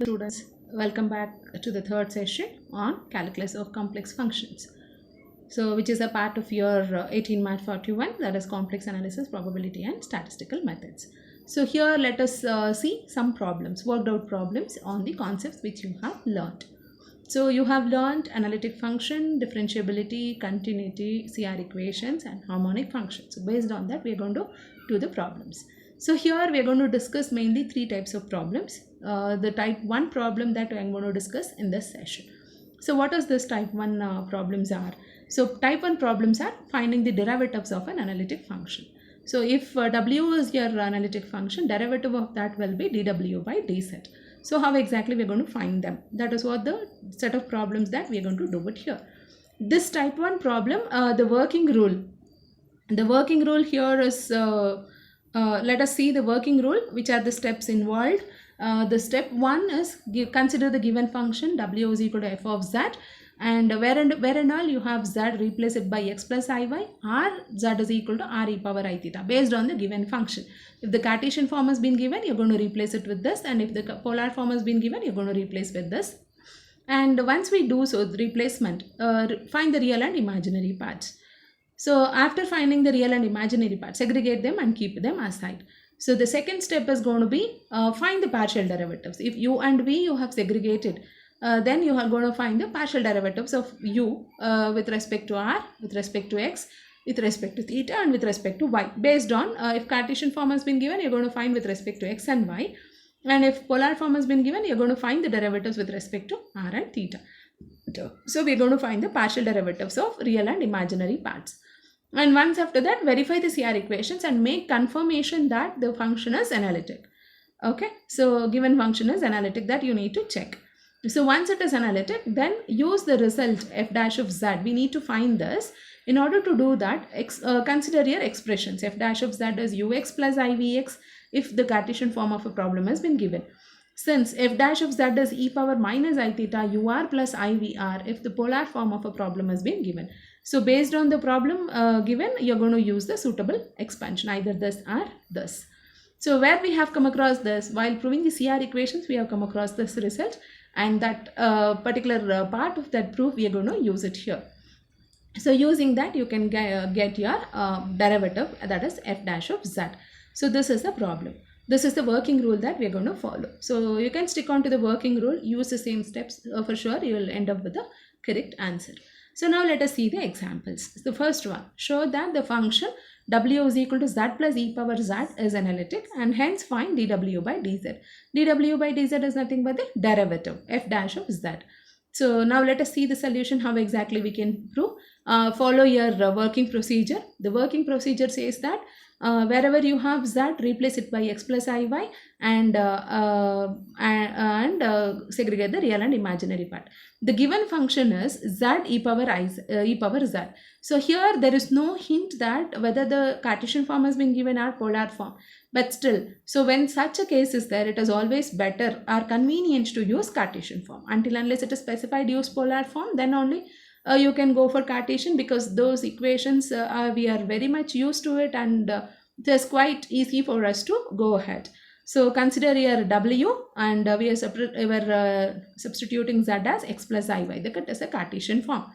Students, welcome back to the third session on calculus of complex functions. So, which is a part of your 18 Math 41, that is complex analysis, probability and statistical methods. So, here let us see some problems, worked out problems on the concepts which you have learned. So, you have learned analytic function, differentiability, continuity, CR equations and harmonic functions. So, based on that, we are going to do the problems. So here we are going to discuss mainly three types of problems. The type 1 problem that I am going to discuss in this session. So what is this type 1 problems are? So type 1 problems are finding the derivatives of an analytic function. So if W is your analytic function, derivative of that will be dW by dz. So how exactly we are going to find them? That is what the set of problems that we are going to do it here. This type 1 problem, the working rule. The working rule here is let us see the working rule, which are the steps involved. The step 1 is consider the given function w is equal to f of z, and where and all you have z, replace it by x plus iy, or z is equal to r e power I theta based on the given function. If the Cartesian form has been given, you're going to replace it with this, and if the polar form has been given, you're going to replace with this. And once we do so, the replacement, find the real and imaginary parts. So after finding the real and imaginary parts, segregate them and keep them aside. So the second step is going to be find the partial derivatives. If u and v you have segregated, then you are going to find the partial derivatives of u with respect to r, with respect to x, with respect to theta and with respect to y. Based on if Cartesian form has been given, you're going to find with respect to x and y. And if polar form has been given, you're going to find the derivatives with respect to r and theta. So we're going to find the partial derivatives of real and imaginary parts. And once after that, verify the CR equations and make confirmation that the function is analytic. Okay, so given function is analytic, that you need to check. So once it is analytic, then use the result f dash of z. We need to find this. In order to do that, consider your expressions. F dash of z is ux plus ivx if the Cartesian form of a problem has been given. Since f dash of z is e power minus I theta ur plus ivr if the polar form of a problem has been given. So based on the problem given, you're going to use the suitable expansion, either this or this. So where we have come across this, while proving the CR equations, we have come across this result, and that particular part of that proof, we are going to use it here. So using that, you can get your derivative, that is f dash of z. So this is the problem. This is the working rule that we are going to follow. So you can stick on to the working rule, use the same steps, for sure you will end up with the correct answer. So now let us see the examples. The first one, show that the function w is equal to z plus e power z is analytic, and hence find dw by dz. dw by dz is nothing but the derivative f dash of z. So now let us see the solution, how exactly we can prove. Follow your working procedure. The working procedure says that wherever you have z, replace it by x plus iy and segregate the real and imaginary part. The given function is z e power z. So here there is no hint that whether the Cartesian form has been given or polar form. But still, so when such a case is there, it is always better or convenient to use Cartesian form. Until unless it is specified use polar form, then only you can go for Cartesian, because those equations we are very much used to it, and it is quite easy for us to go ahead. So consider here w, and we are substituting z as x plus iy. That is a Cartesian form.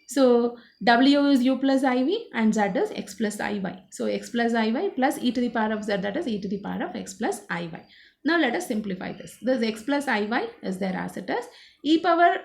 So w is u plus iv and z is x plus iy. So x plus iy plus e to the power of z, that is e to the power of x plus iy. Now let us simplify this. This x plus iy is there as it is. E power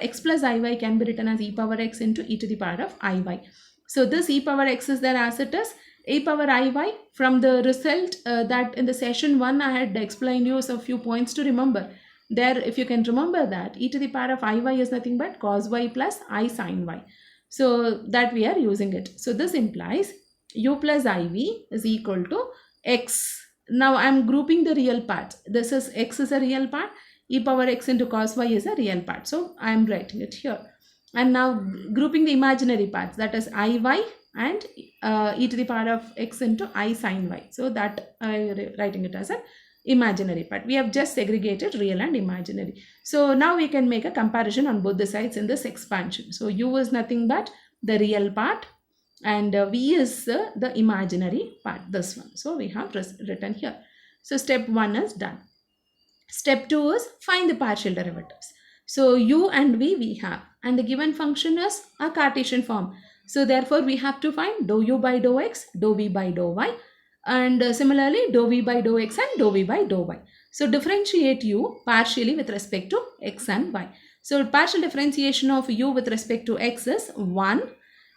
x plus iy can be written as e power x into e to the power of iy. So this e power x is there as it is. E power iy, from the result that in the session 1 I had explained you a few points to remember. There, if you can remember that, e to the power of iy is nothing but cos y plus I sin y. So that we are using it. So this implies u plus iv is equal to x. Now I am grouping the real parts. This is x is a real part. E power x into cos y is a real part. So I am writing it here. And now grouping the imaginary parts, that is iy and e to the power of x into I sin y. So that I am writing it as an imaginary part. We have just segregated real and imaginary. So now we can make a comparison on both the sides in this expansion. So u is nothing but the real part, and v is the imaginary part, this one. So we have written here. So step 1 is done. Step 2 is find the partial derivatives. So u and we have, and the given function is a Cartesian form. So therefore we have to find dou u by dou x, dou v by dou y, and similarly dou v by dou x and dou v by dou y. So differentiate u partially with respect to x and y. So partial differentiation of u with respect to x is 1,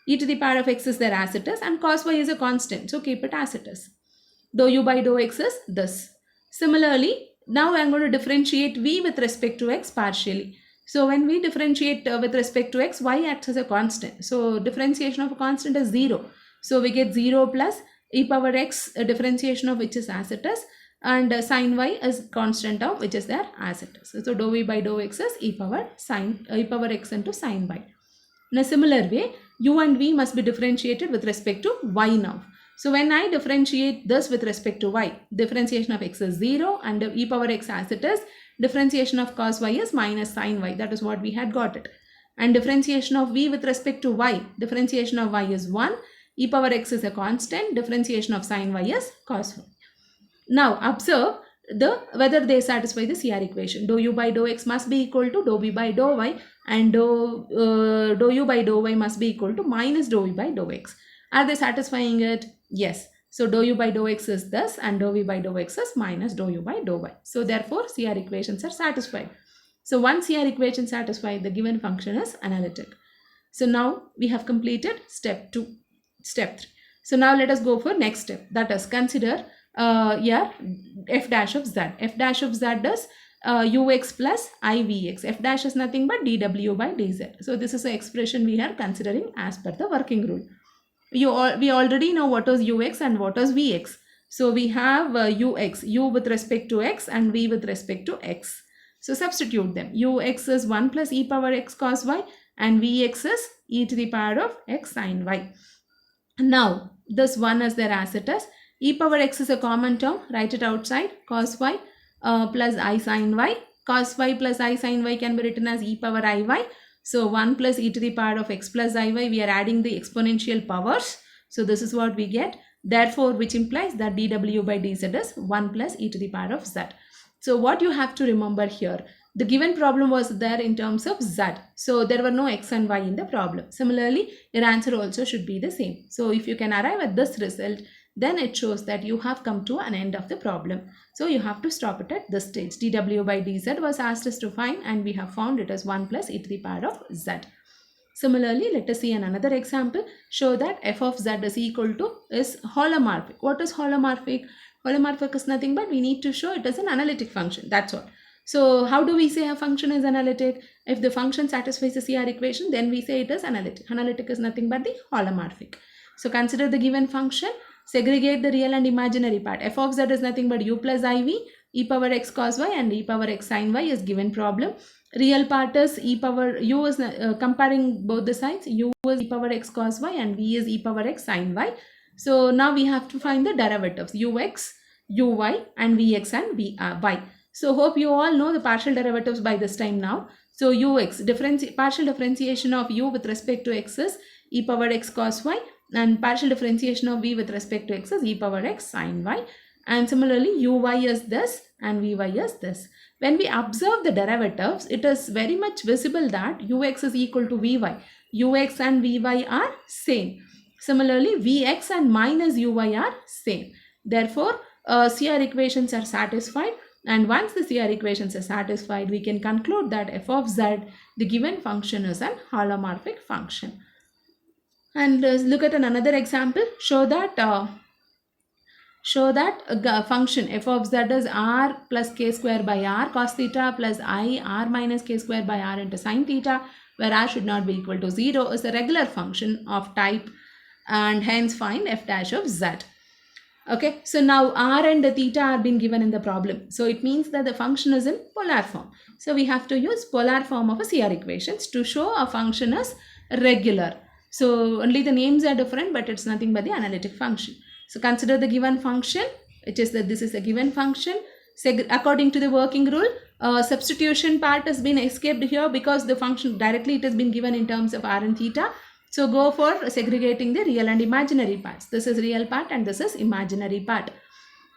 e to the power of x is there as it is, and cos y is a constant, so keep it as it is. Dou u by dou x is this. Similarly, now I am going to differentiate v with respect to x partially. So when we differentiate with respect to x, y acts as a constant. So differentiation of a constant is 0. So we get 0 plus e power x, differentiation of which is as it is, and sine y is constant of which is there as it is. So dou v by dou x is e power x into sine y. In a similar way, u and v must be differentiated with respect to y now. So when I differentiate this with respect to y, differentiation of x is 0 and e power x as it is, differentiation of cos y is minus sine y. That is what we had got it. And differentiation of v with respect to y, differentiation of y is 1, e power x is a constant, differentiation of sine y is cos y. Now observe whether they satisfy the CR equation. Dou u by dou x must be equal to dou v by dou y, and dou u by dou y must be equal to minus dou v by dou x. Are they satisfying it? Yes. So dou u by dou x is this, and dou v by dou x is minus dou u by dou y. So therefore CR equations are satisfied. So once CR equation satisfied, the given function is analytic. So now we have completed step 2. Step 3. So now let us go for next step, that is consider f dash of z. F dash of z is ux plus ivx. F dash is nothing but dw by dz. So this is the expression we are considering as per the working rule. We already know what is ux and what is vx. So we have ux, u with respect to x and v with respect to x. So substitute them. Ux is 1 plus e power x cos y, and vx is e to the power of x sin y. Now this 1 is there as it is. E power x is a common term. Write it outside. Cos y plus I sin y. Cos y plus I sin y can be written as e power iy. So 1 plus e to the power of x plus iy, we are adding the exponential powers. So this is what we get. Therefore, which implies that dw by dz is 1 plus e to the power of z. So what you have to remember here, the given problem was there in terms of z. So there were no x and y in the problem. Similarly, your answer also should be the same. So if you can arrive at this result, then it shows that you have come to an end of the problem. So you have to stop it at this stage. dw by dz was asked us to find, and we have found it as 1 plus e to the power of z. Similarly, let us see another example. Show that f of z is equal to is holomorphic. What is holomorphic? Holomorphic is nothing but we need to show it as an analytic function. That's all. So how do we say a function is analytic? If the function satisfies the CR equation, then we say it is analytic. Analytic is nothing but the holomorphic. So consider the given function. Segregate the real and imaginary part. F of z is nothing but u plus iv, e power x cos y and e power x sin y is given problem. Real part is e power, u is comparing both the sides, u is e power x cos y and v is e power x sin y. So now we have to find the derivatives ux, uy and vx and y. So hope you all know the partial derivatives by this time now. So ux, partial differentiation of u with respect to x is e power x cos y, and partial differentiation of v with respect to x is e power x sin y. And similarly, uy is this and vy is this. When we observe the derivatives, it is very much visible that ux is equal to vy. Ux and vy are same. Similarly, vx and minus uy are same. Therefore, CR equations are satisfied. And once the CR equations are satisfied, we can conclude that f of z, the given function, is an holomorphic function. And look at another example. Show that a function f of z is r plus k square by r cos theta plus I r minus k square by r into sin theta, where r should not be equal to 0, is a regular function of type, and hence find f dash of z. Okay, so now r and theta are being given in the problem. So it means that the function is in polar form. So we have to use polar form of a CR equations to show a function is regular. So only the names are different, but it's nothing but the analytic function. So consider the given function, which is that this is a given function. According to the working rule, substitution part has been escaped here because the function directly it has been given in terms of r and theta. So go for segregating the real and imaginary parts. This is real part and this is imaginary part.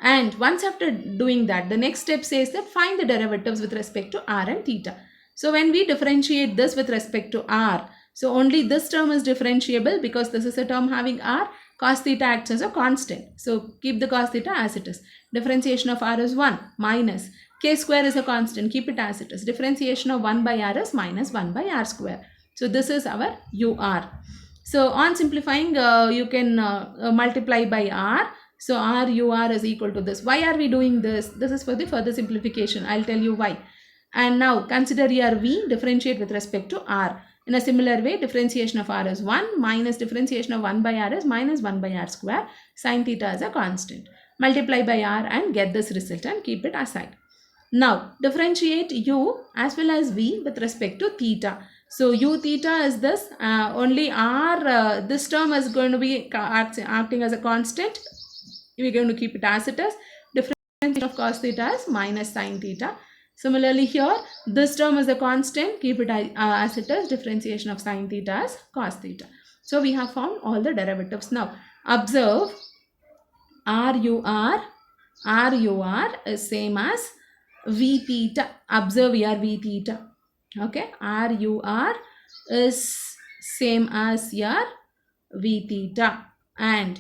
And once after doing that, the next step says that find the derivatives with respect to r and theta. So when we differentiate this with respect to r, so only this term is differentiable because this is a term having r. Cos theta acts as a constant. So keep the cos theta as it is. Differentiation of r is 1 minus k square is a constant. Keep it as it is. Differentiation of 1 by r is minus 1 by r square. So this is our ur. So on simplifying, you can multiply by r. So r ur is equal to this. Why are we doing this? This is for the further simplification. I'll tell you why. And now consider here v, differentiate with respect to r. In a similar way, differentiation of r is 1 minus differentiation of 1 by r is minus 1 by r square. Sin theta is a constant. Multiply by r and get this result and keep it aside. Now differentiate u as well as v with respect to theta. So u theta is this, only r, this term is going to be acting as a constant. We're going to keep it as it is. Differentiation of cos theta is minus sin theta. Similarly here, this term is a constant. Keep it as it is. Differentiation of sin theta is cos theta. So we have found all the derivatives. Now observe RUR is same as V theta. Observe here V theta. Okay, RUR is same as here V theta, and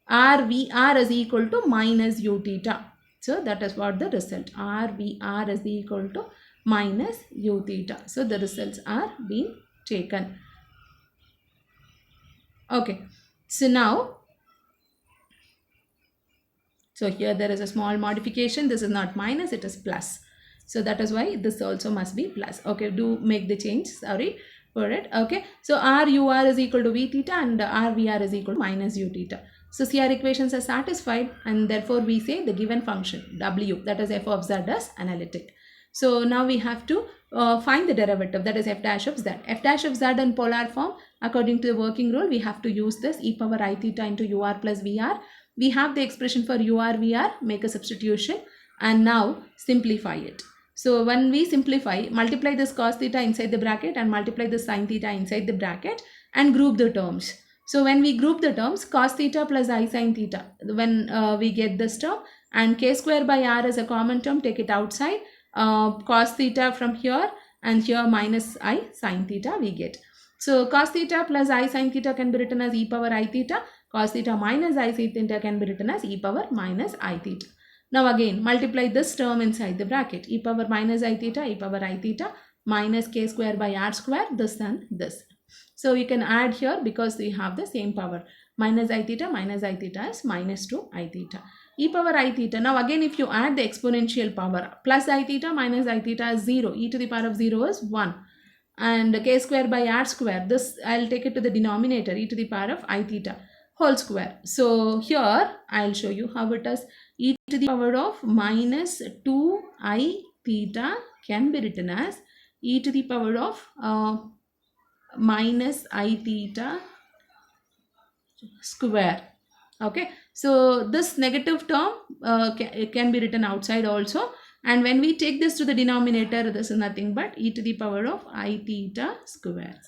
RVR is equal to minus U theta. So that is what the result. RVR is equal to minus U theta. So the results are being taken. Okay. So now, so here there is a small modification. This is not minus, it is plus. So that is why this also must be plus. Okay, do make the change. Sorry for it. Okay. So RUR is equal to V theta and RVR is equal to minus U theta. So CR equations are satisfied, and therefore we say the given function W, that is f of z, is analytic. So now we have to find the derivative, that is f dash of z. F dash of z in polar form, according to the working rule, we have to use this e power I theta into UR plus VR. We have the expression for UR VR, make a substitution, and now simplify it. So when we simplify, multiply this cos theta inside the bracket and multiply the sin theta inside the bracket and group the terms. So when we group the terms, cos theta plus I sin theta, when we get this term, and k square by r is a common term, take it outside, cos theta from here and here minus I sin theta we get. So cos theta plus I sin theta can be written as e power I theta, cos theta minus I sin theta can be written as e power minus I theta. Now again, multiply this term inside the bracket, e power minus I theta, e power I theta, minus k square by r square, this and this. So you can add here because we have the same power. Minus I theta is minus 2 I theta. E power I theta. Now again, if you add the exponential power, plus I theta minus I theta is 0. E to the power of 0 is 1. And k square by r square, this I'll take it to the denominator, e to the power of I theta whole square. So here I'll show you how it is. E to the power of minus 2 I theta can be written as e to the power of minus I theta square. Okay, so this negative term can be written outside also, and when we take this to the denominator, this is nothing but e to the power of I theta square.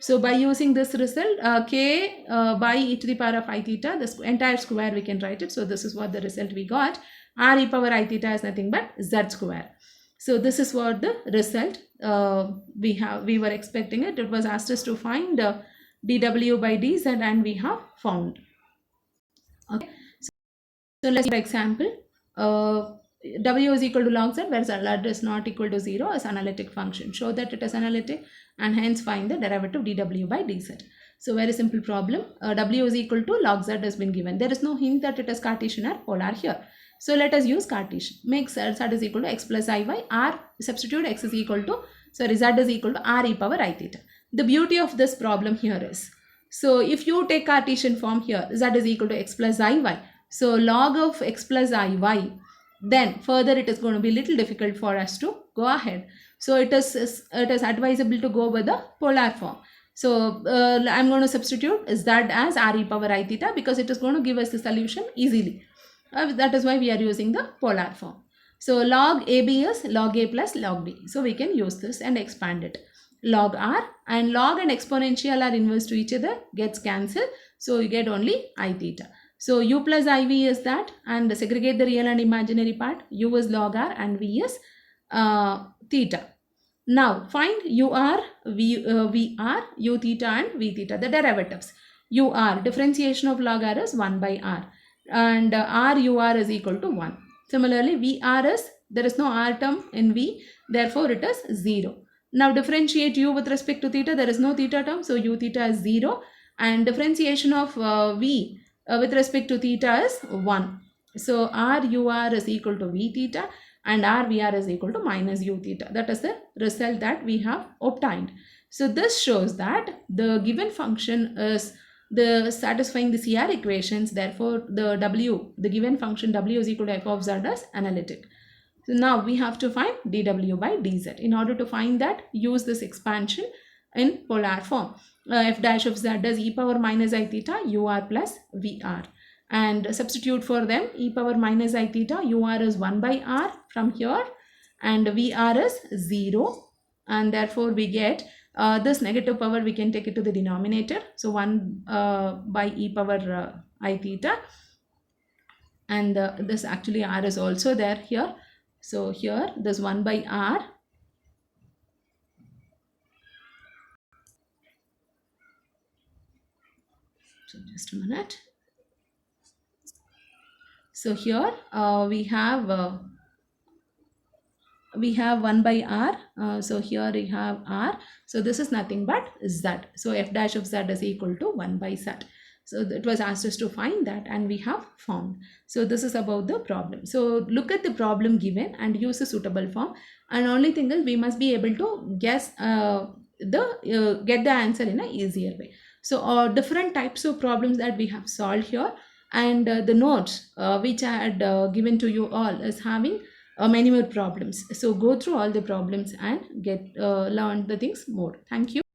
So by using this result, k by e to the power of I theta, this entire square we can write it. So this is what the result we got. R e power I theta is nothing but z square. So this is what the result we were expecting it. It was asked us to find dw by dz, and we have found. Okay. So let's for example, w is equal to log z, where z is not equal to 0 as analytic function. Show that it is analytic and hence find the derivative dw by dz. So very simple problem. W is equal to log z has been given. There is no hint that it is Cartesian or polar here. So let us use Cartesian. Make z is equal to x plus iy, r substitute x is equal to, sorry, z is equal to r e power I theta. The beauty of this problem here is, so if you take Cartesian form here, z is equal to x plus iy. So log of x plus iy, then further it is going to be little difficult for us to go ahead. So it is advisable to go with the polar form. So I'm going to substitute z as r e power I theta because it is going to give us the solution easily. That is why we are using the polar form. So log AB is log A plus log B. So we can use this and expand it. Log R, and log and exponential are inverse to each other, gets cancelled. So you get only I theta. So u plus iv is that, and segregate the real and imaginary part. U is log r and v is theta. Now find ur, vr, u theta and v theta, the derivatives. Ur, differentiation of log r is 1 by r, and r is equal to 1. Similarly, vr is, there is no r term in v, therefore it is 0. Now differentiate u with respect to theta, there is no theta term, so u theta is 0, and differentiation of v with respect to theta is 1. So r is equal to v theta and r is equal to minus u theta. That is the result that we have obtained. So this shows that the given function is satisfying the CR equations. Therefore, the given function w is equal to f of z is analytic. So now we have to find dw by dz. In order to find that, use this expansion in polar form. F dash of z is e power minus I theta ur plus vr. And substitute for them, e power minus I theta ur is 1 by r from here, and vr is 0, and therefore we get this negative power, we can take it to the denominator. So 1 by e power I theta, and this actually r is also there here. So here this 1 by r, so just a minute. So here we have 1 by r. So here we have r. So this is nothing but z. So f dash of z is equal to 1 by z. So it was asked us to find that, and we have found. So this is about the problem. So look at the problem given and use a suitable form. And only thing is, we must be able to guess get the answer in a easier way. So different types of problems that we have solved here, and the notes which I had given to you all is having many more problems. So go through all the problems and get learn the things more. Thank you.